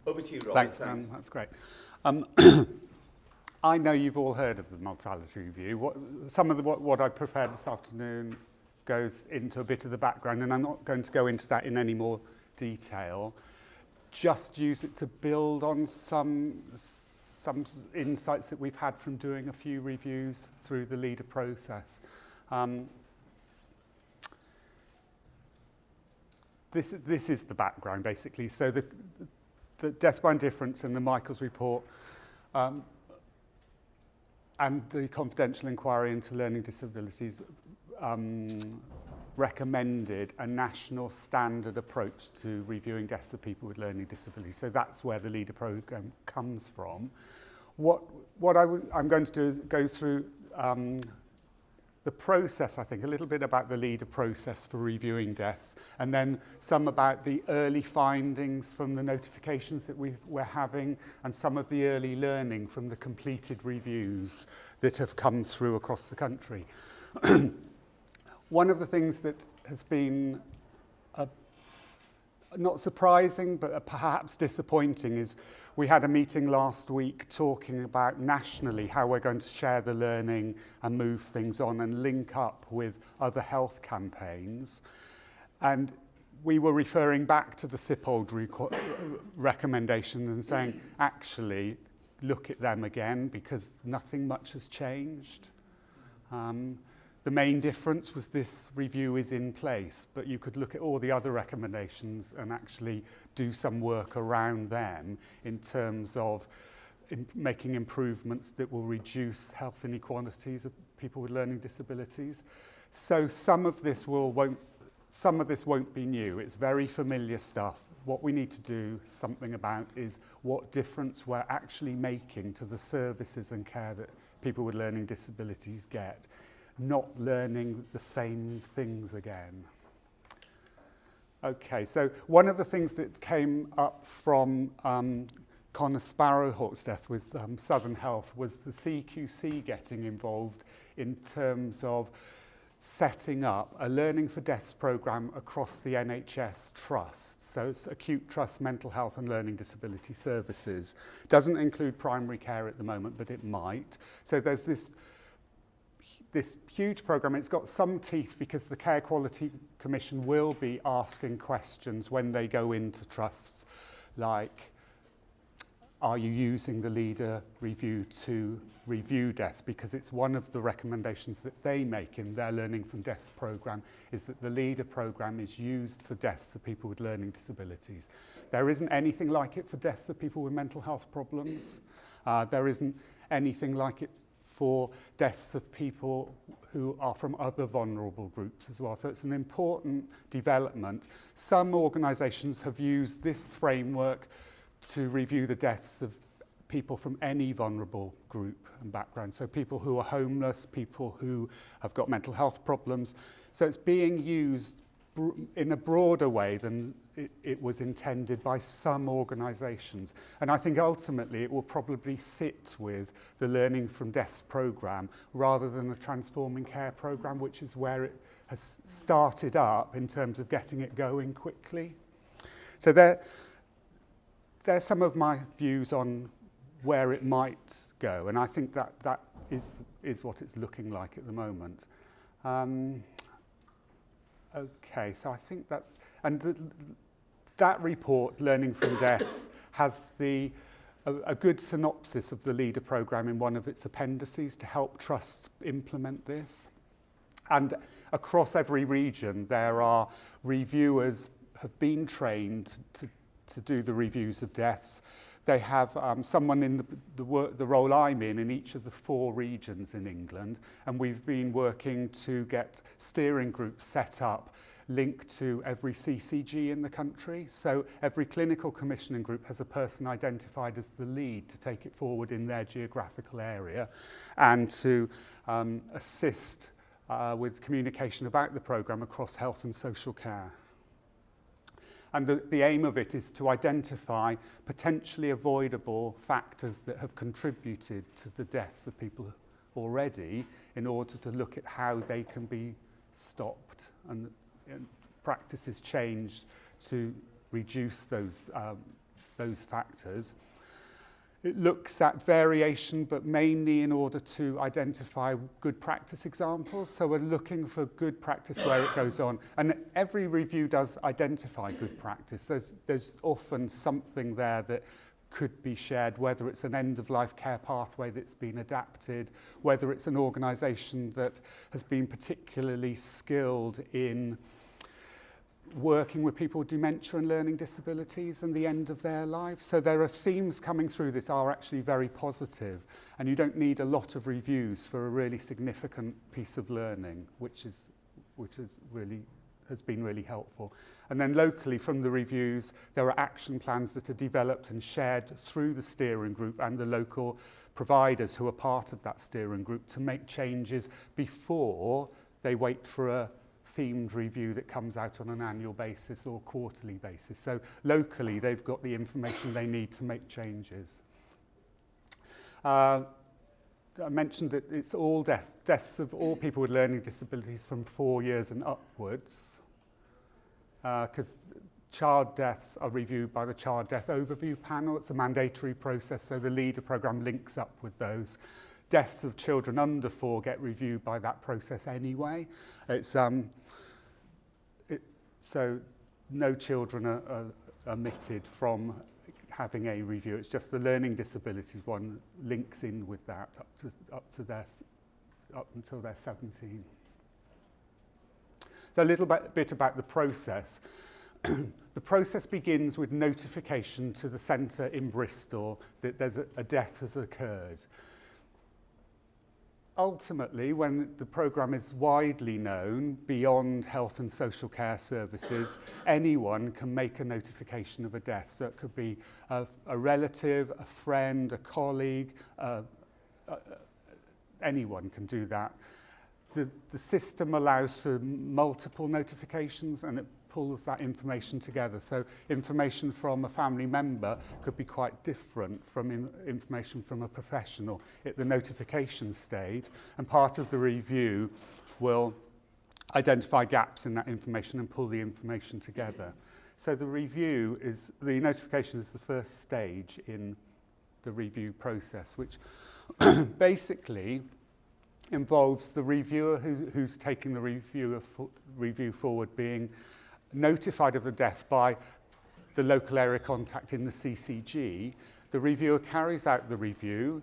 Over to you, Rob. Thanks, man. That's great. I know you've all heard of the Mortality Review. What I prepared this afternoon goes into a bit of the background, and I'm not going to go into that in any more detail. Just use it to build on some insights that we've had from doing a few reviews through the leader process. This is the background, basically. So the death by indifference and the Michaels report and the confidential inquiry into learning disabilities recommended a national standard approach to reviewing deaths of people with learning disabilities. So that's where the leader programme comes from. What I'm going to do is go through the process, I think, a little bit about the leader process for reviewing deaths, and then some about the early findings from the notifications that we're having, and some of the early learning from the completed reviews that have come through across the country. One of the things that has been not surprising, but perhaps disappointing, is we had a meeting last week talking about nationally how we're going to share the learning and move things on and link up with other health campaigns. And we were referring back to the SIPOLD recommendations and saying, actually, look at them again, because nothing much has changed. The main difference was this review is in place, but you could look at all the other recommendations and actually do some work around them in terms of making improvements that will reduce health inequalities of people with learning disabilities. So some of this won't be new. It's very familiar stuff. What we need to do something about is what difference we're actually making to the services and care that people with learning disabilities get, not learning the same things again. Okay, so one of the things that came up from Connor Sparrowhawk's death with Southern Health was the CQC getting involved in terms of setting up a Learning for Deaths programme across the NHS trusts. So it's acute trust, mental health and learning disability services. Doesn't include primary care at the moment, but it might. So there's this huge programme. It's got some teeth because the Care Quality Commission will be asking questions when they go into trusts, like, are you using the leader review to review deaths? Because it's one of the recommendations that they make in their Learning from Deaths programme, is that the leader programme is used for deaths for people with learning disabilities. There isn't anything like it for deaths of people with mental health problems. There isn't anything like it for deaths of people who are from other vulnerable groups as well. So it's an important development. Some organisations have used this framework to review the deaths of people from any vulnerable group and background. So people who are homeless, people who have got mental health problems. So it's being used in a broader way than it was intended by some organisations. And I think ultimately it will probably sit with the Learning from Deaths programme rather than the Transforming Care programme, which is where it has started up in terms of getting it going quickly. So there's some of my views on where it might go, and I think that is what it's looking like at the moment. Okay, so I think that's, and that report, Learning from Deaths, has a good synopsis of the leader programme in one of its appendices to help trusts implement this. And across every region, there are reviewers have been trained to do the reviews of deaths. They have someone in the role I'm in each of the 4 regions in England, and we've been working to get steering groups set up linked to every CCG in the country. So every clinical commissioning group has a person identified as the lead to take it forward in their geographical area and to assist with communication about the programme across health and social care. And the aim of it is to identify potentially avoidable factors that have contributed to the deaths of people already in order to look at how they can be stopped and practices changed to reduce those those factors. It looks at variation, but mainly in order to identify good practice examples. So we're looking for good practice where it goes on. And every review does identify good practice. There's often something there that could be shared, whether it's an end-of-life care pathway that's been adapted, whether it's an organisation that has been particularly skilled in working with people with dementia and learning disabilities and the end of their lives. So there are themes coming through that are actually very positive, and you don't need a lot of reviews for a really significant piece of learning, which has been really helpful. And then locally from the reviews, there are action plans that are developed and shared through the steering group and the local providers who are part of that steering group to make changes before they wait for a themed review that comes out on an annual basis or quarterly basis. So locally, they've got the information they need to make changes. I mentioned that it's all deaths of all people with learning disabilities from 4 years and upwards, because child deaths are reviewed by the Child Death Overview Panel. It's a mandatory process, so the LEADER programme links up with those. Deaths of children under 4 get reviewed by that process anyway. So no children are omitted from having a review. It's just the learning disabilities one links in with that up until they're 17. So a little bit about the process. The process begins with notification to the centre in Bristol that there's a death has occurred. Ultimately, when the programme is widely known beyond health and social care services, anyone can make a notification of a death. So it could be a relative, a friend, a colleague, anyone can do that. The system allows for multiple notifications, and it pulls that information together. So information from a family member could be quite different from information from a professional at the notification stage, and part of the review will identify gaps in that information and pull the information together. So the notification is the first stage in the review process, which basically involves the reviewer who's taking the review forward being notified of the death by the local area contact in the CCG. The reviewer carries out the review.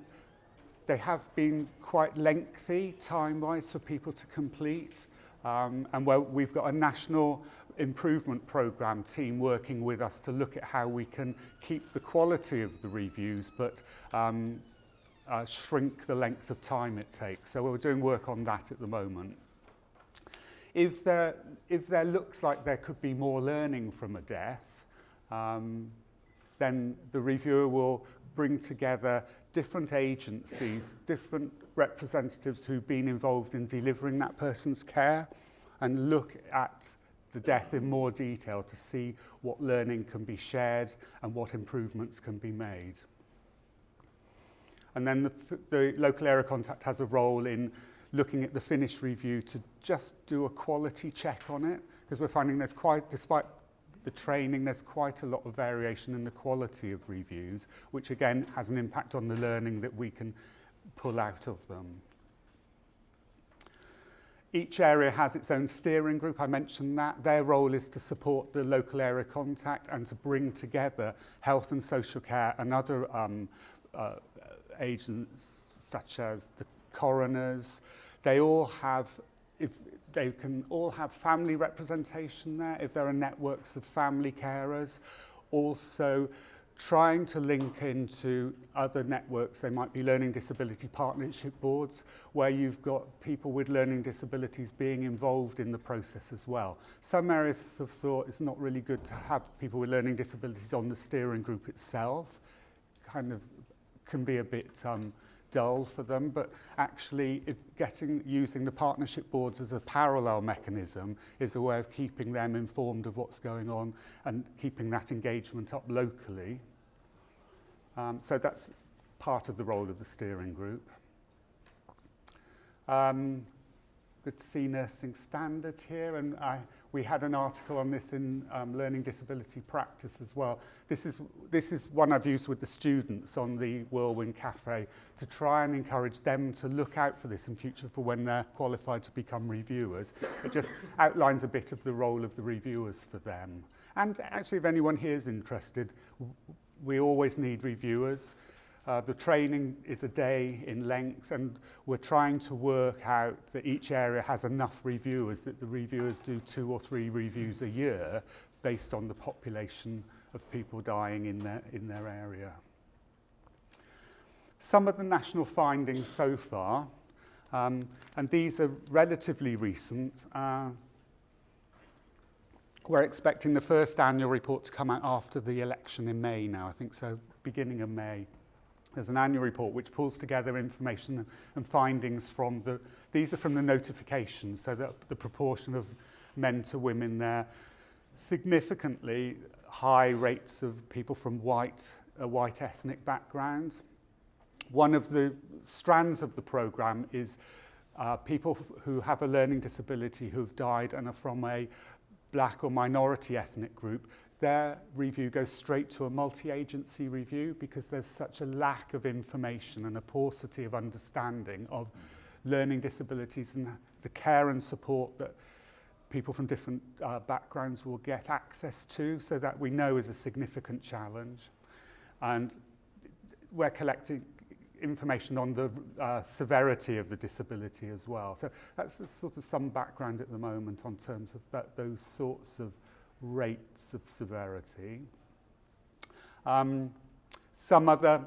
They have been quite lengthy time-wise for people to complete, and we've got a national improvement programme team working with us to look at how we can keep the quality of the reviews but shrink the length of time it takes. So we're doing work on that at the moment. If there looks like there could be more learning from a death, then the reviewer will bring together different agencies, different representatives who've been involved in delivering that person's care, and look at the death in more detail to see what learning can be shared and what improvements can be made. And then the local area contact has a role in looking at the finished review to just do a quality check on it, because we're finding despite the training, there's quite a lot of variation in the quality of reviews, which again has an impact on the learning that we can pull out of them. Each area has its own steering group, I mentioned that. Their role is to support the local area contact and to bring together health and social care and other agents such as the coroners. They can all have family representation there if there are networks of family carers. Also trying to link into other networks. They might be learning disability partnership boards where you've got people with learning disabilities being involved in the process as well. Some areas have thought it's not really good to have people with learning disabilities on the steering group itself. Kind of can be a bit dull for them, but actually using the partnership boards as a parallel mechanism is a way of keeping them informed of what's going on and keeping that engagement up locally. So that's part of the role of the steering group. good to see Nursing Standard here, and we had an article on this in Learning Disability Practice as well. This is one I've used with the students on the Whirlwind Cafe to try and encourage them to look out for this in future for when they're qualified to become reviewers. It just outlines a bit of the role of the reviewers for them. And actually, if anyone here is interested, we always need reviewers. The training is a day in length, and we're trying to work out that each area has enough reviewers, that the reviewers do 2 or 3 reviews a year based on the population of people dying in their area. Some of the national findings so far, and these are relatively recent. We're expecting the first annual report to come out after the election in May now, I think so, beginning of May. There's an annual report which pulls together information and findings from these are from the notifications, so that the proportion of men to women there, significantly high rates of people from white ethnic backgrounds. One of the strands of the programme is people who have a learning disability who've died and are from a black or minority ethnic group. Their review goes straight to a multi-agency review because there's such a lack of information and a paucity of understanding of learning disabilities and the care and support that people from different backgrounds will get access to, so that we know is a significant challenge. And we're collecting information on the severity of the disability as well. So that's sort of some background at the moment on terms of those sorts of rates of severity. Some other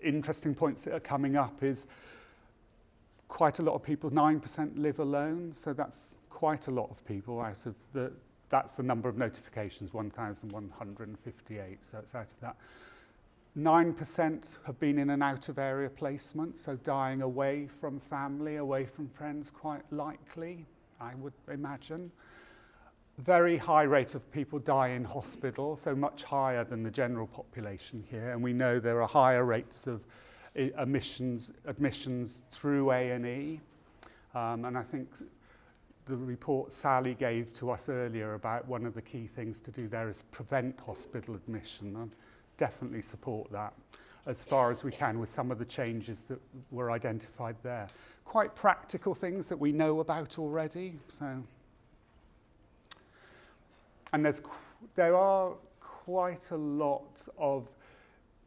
interesting points that are coming up is quite a lot of people, 9% live alone, so that's quite a lot of people out of that's the number of notifications, 1,158, so it's out of that. 9% have been in an out-of-area placement, so dying away from family, away from friends, quite likely, I would imagine. Very high rate of people die in hospital, so much higher than the general population here, and we know there are higher rates of admissions through A&E, and I think the report Sally gave to us earlier about one of the key things to do there is prevent hospital admission. I definitely support that as far as we can with some of the changes that were identified there. Quite practical things that we know about already, so. And there are quite a lot of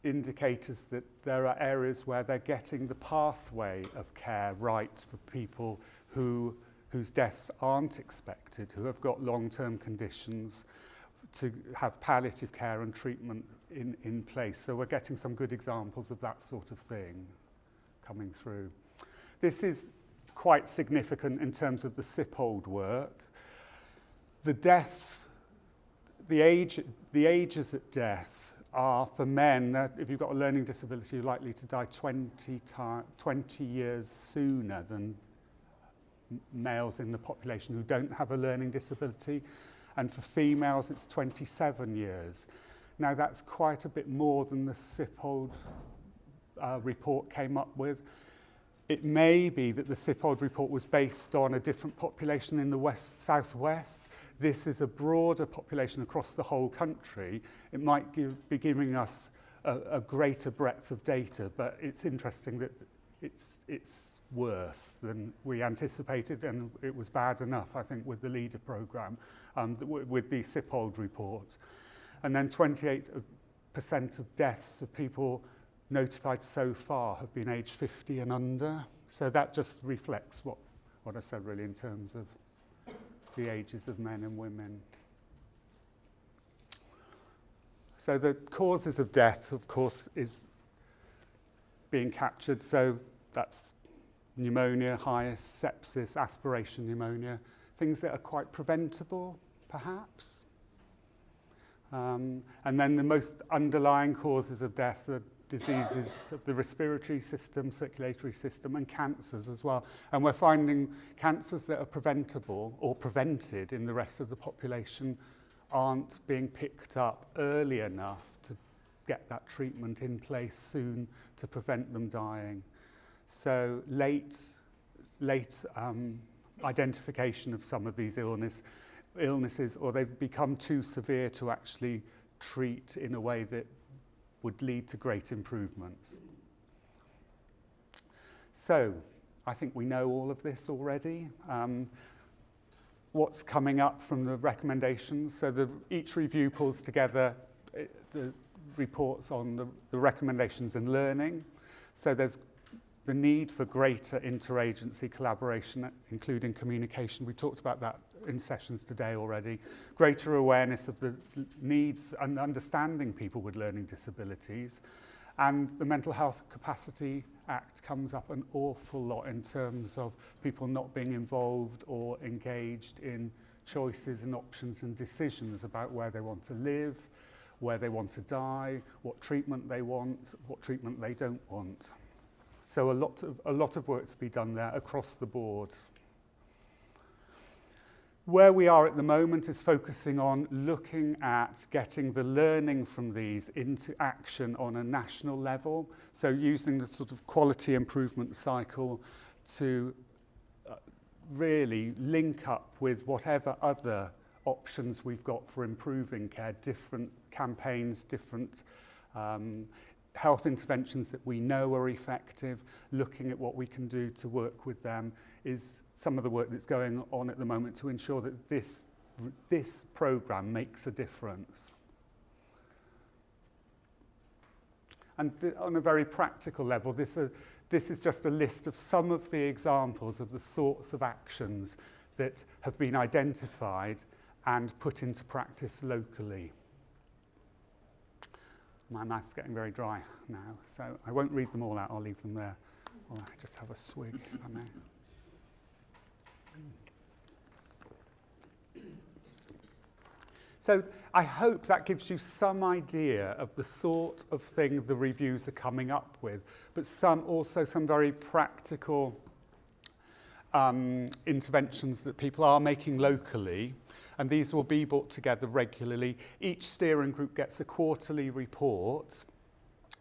indicators that there are areas where they're getting the pathway of care right for people whose deaths aren't expected, who have got long-term conditions, to have palliative care and treatment in place. So we're getting some good examples of that sort of thing coming through. This is quite significant in terms of the SIPOLD work. The ages at death are, for men, if you've got a learning disability, you're likely to die 20 years sooner than males in the population who don't have a learning disability. And for females, it's 27 years. Now, that's quite a bit more than the SIPOLD report came up with. It may be that the SIPOLD report was based on a different population in the southwest. This is a broader population across the whole country. It might be giving us a greater breadth of data, but it's interesting that it's worse than we anticipated, and it was bad enough, I think, with the LEADER programme, with the SIPOLD report. And then 28% of deaths of people notified so far have been aged 50 and under. So that just reflects what I said really in terms of the ages of men and women. So the causes of death, of course, is being captured. So that's pneumonia, highest, sepsis, aspiration pneumonia, things that are quite preventable, perhaps. And then the most underlying causes of death are diseases of the respiratory system, circulatory system, and cancers as well. And we're finding cancers that are preventable or prevented in the rest of the population aren't being picked up early enough to get that treatment in place soon to prevent them dying. So late identification of some of these illnesses, or they've become too severe to actually treat in a way that would lead to great improvements. So, I think we know all of this already. What's coming up from the recommendations? So each review pulls together the reports on the recommendations and learning. So there's the need for greater interagency collaboration, including communication. We talked about that in sessions today already. Greater awareness of the needs and understanding people with learning disabilities. And the Mental Health Capacity Act comes up an awful lot in terms of people not being involved or engaged in choices and options and decisions about where they want to live, where they want to die, what treatment they want, what treatment they don't want. So a lot of work to be done there across the board. Where we are at the moment is focusing on looking at getting the learning from these into action on a national level. So using the sort of quality improvement cycle to really link up with whatever other options we've got for improving care, different campaigns, different health interventions that we know are effective, looking at what we can do to work with them is some of the work that's going on at the moment to ensure that this programme makes a difference. And on a very practical level, this is just a list of some of the examples of the sorts of actions that have been identified and put into practice locally. My mouth's getting very dry now, so I won't read them all out, I'll leave them there. Or I just have a swig, if I may. So I hope that gives you some idea of the sort of thing the reviews are coming up with, but also some very practical interventions that people are making locally. And these will be brought together regularly. Each steering group gets a quarterly report,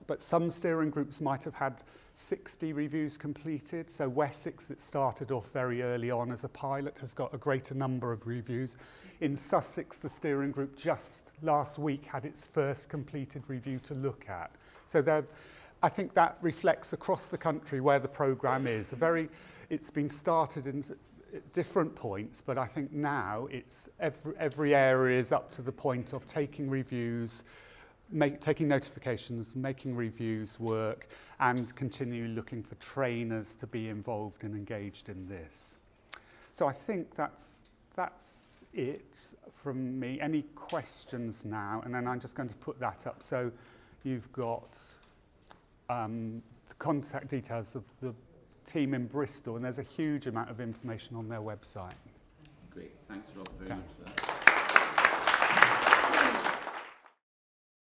but some steering groups might have had 60 reviews completed. So Wessex, that started off very early on as a pilot, has got a greater number of reviews. In Sussex, the steering group just last week had its first completed review to look at. So I think that reflects across the country where the programme is. It's been started in different points, but I think now it's every area is up to the point of taking reviews, taking notifications, making reviews work, and continue looking for trainers to be involved and engaged in this. So I think that's it from me. Any questions now? And then I'm just going to put that up. So you've got the contact details of the team in Bristol, and there's a huge amount of information on their website. Great, thanks Rob very much for that.